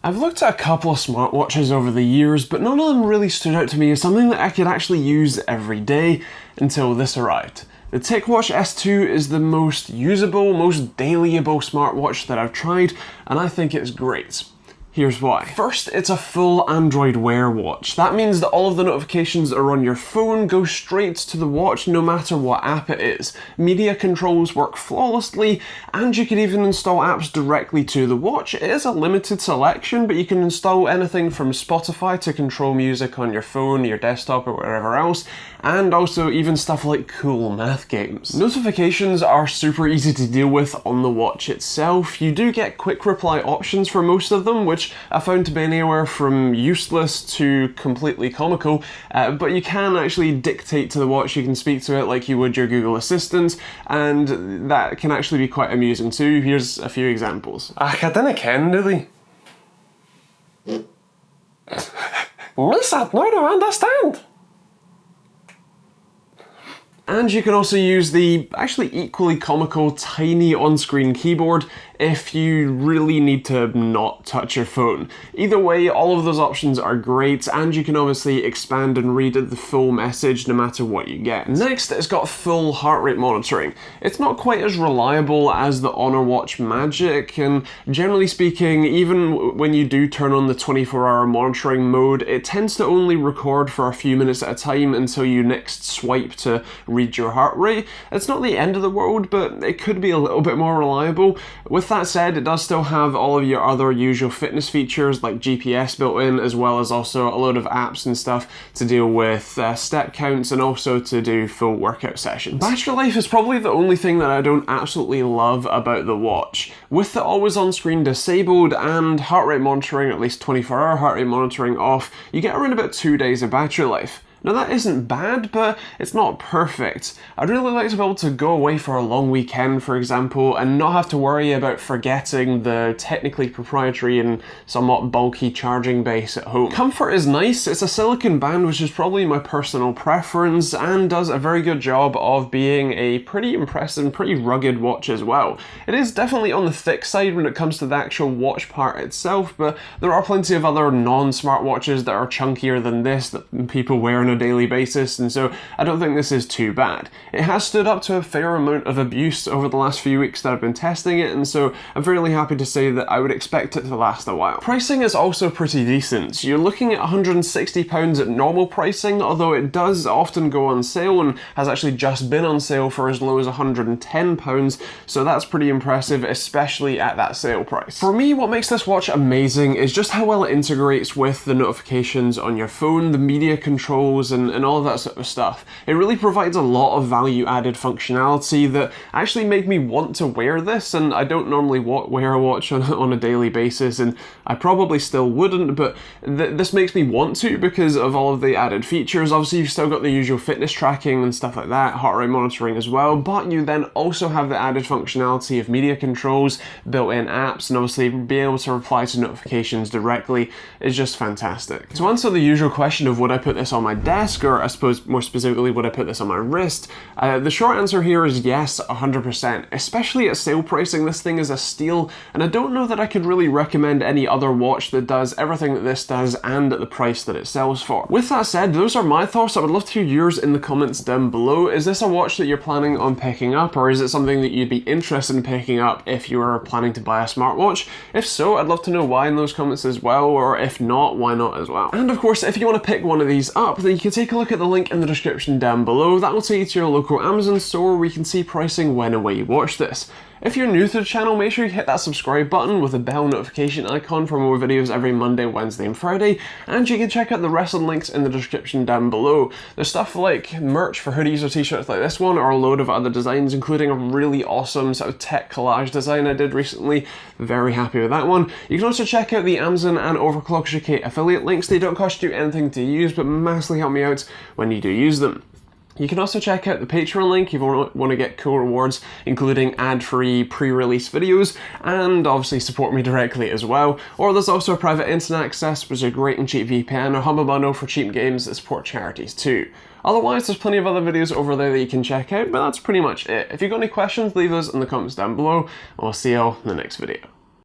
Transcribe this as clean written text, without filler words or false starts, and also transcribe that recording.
I've looked at a couple of smartwatches over the years, but none of them really stood out to me as something that I could actually use every day until this arrived. The Ticwatch S2 is the most usable, most dailyable smartwatch that I've tried, and I think it's great. Here's why. First, it's a full Android Wear watch. That means that all of the notifications that are on your phone go straight to the watch no matter what app it is. Media controls work flawlessly, and you can even install apps directly to the watch. It is a limited selection, but you can install anything from Spotify to control music on your phone, your desktop, or wherever else, and also even stuff like cool math games. Notifications are super easy to deal with on the watch itself. You do get quick reply options for most of them, which I found to be anywhere from useless to completely comical, but you can actually dictate to the watch, you can speak to it like you would your Google Assistant, and that can actually be quite amusing too. Here's a few examples. I didn't ken, really. Miss that, now I understand. And you can also use the actually equally comical tiny on-screen keyboard if you really need to not touch your phone. Either way, all of those options are great, and you can obviously expand and read the full message no matter what you get. Next, it's got full heart rate monitoring. It's not quite as reliable as the Honor Watch Magic, and generally speaking, even when you do turn on the 24-hour monitoring mode, it tends to only record for a few minutes at a time until you next swipe to read your heart rate. It's not the end of the world, but it could be a little bit more reliable. With that said, it does still have all of your other usual fitness features like GPS built in, as well as also a load of apps and stuff to deal with step counts and also to do full workout sessions. Battery life is probably the only thing that I don't absolutely love about the watch. With the always on screen disabled and heart rate monitoring, at least 24-hour heart rate monitoring off, you get around about 2 days of battery life. Now that isn't bad, but it's not perfect. I'd really like to be able to go away for a long weekend, for example, and not have to worry about forgetting the technically proprietary and somewhat bulky charging base at home. Comfort is nice. It's a silicone band, which is probably my personal preference, and does a very good job of being a pretty impressive and pretty rugged watch as well. It is definitely on the thick side when it comes to the actual watch part itself, but there are plenty of other non-smartwatches that are chunkier than this that people wear on a daily basis, and so I don't think this is too bad. It has stood up to a fair amount of abuse over the last few weeks that I've been testing it, and so I'm fairly happy to say that I would expect it to last a while. Pricing is also pretty decent. You're looking at £160 at normal pricing, although it does often go on sale and has actually just been on sale for as low as £110, so that's pretty impressive, especially at that sale price. For me, what makes this watch amazing is just how well it integrates with the notifications on your phone, the media controls, and all of that sort of stuff. It really provides a lot of value-added functionality that actually make me want to wear this, and I don't normally wear a watch on a daily basis, and I probably still wouldn't, but this makes me want to because of all of the added features. Obviously, you've still got the usual fitness tracking and stuff like that, heart rate monitoring as well, but you then also have the added functionality of media controls, built-in apps, and obviously being able to reply to notifications directly is just fantastic. To answer the usual question of would I put this on my desk, or I suppose more specifically would I put this on my wrist, the short answer here is yes, 100%. Especially at sale pricing, this thing is a steal, and I don't know that I could really recommend any other watch that does everything that this does and at the price that it sells for. With that said, those are my thoughts. I would love to hear yours in the comments down below. Is this a watch that you're planning on picking up, or is it something that you'd be interested in picking up if you were planning to buy a smartwatch? If so, I'd love to know why in those comments as well, or if not, why not as well. And of course, if you want to pick one of these up, then you can take a look at the link in the description down below. That will take you to your local Amazon store where you can see pricing when and where you watch this. If you're new to the channel, make sure you hit that subscribe button with a bell notification icon for more videos every Monday, Wednesday and Friday, and you can check out the rest of the links in the description down below. There's stuff like merch for hoodies or t-shirts like this one, or a load of other designs, including a really awesome sort of tech collage design I did recently. Very happy with that one. You can also check out the Amazon and Overclockers UK affiliate links. They don't cost you anything to use, but massively help me out when you do use them. You can also check out the Patreon link if you want to get cool rewards, including ad-free pre-release videos, and obviously support me directly as well. Or there's also private internet access, which is a great and cheap VPN, or Humble Bundle for cheap games that support charities too. Otherwise, there's plenty of other videos over there that you can check out, but that's pretty much it. If you've got any questions, leave those in the comments down below, and I'll see you all in the next video.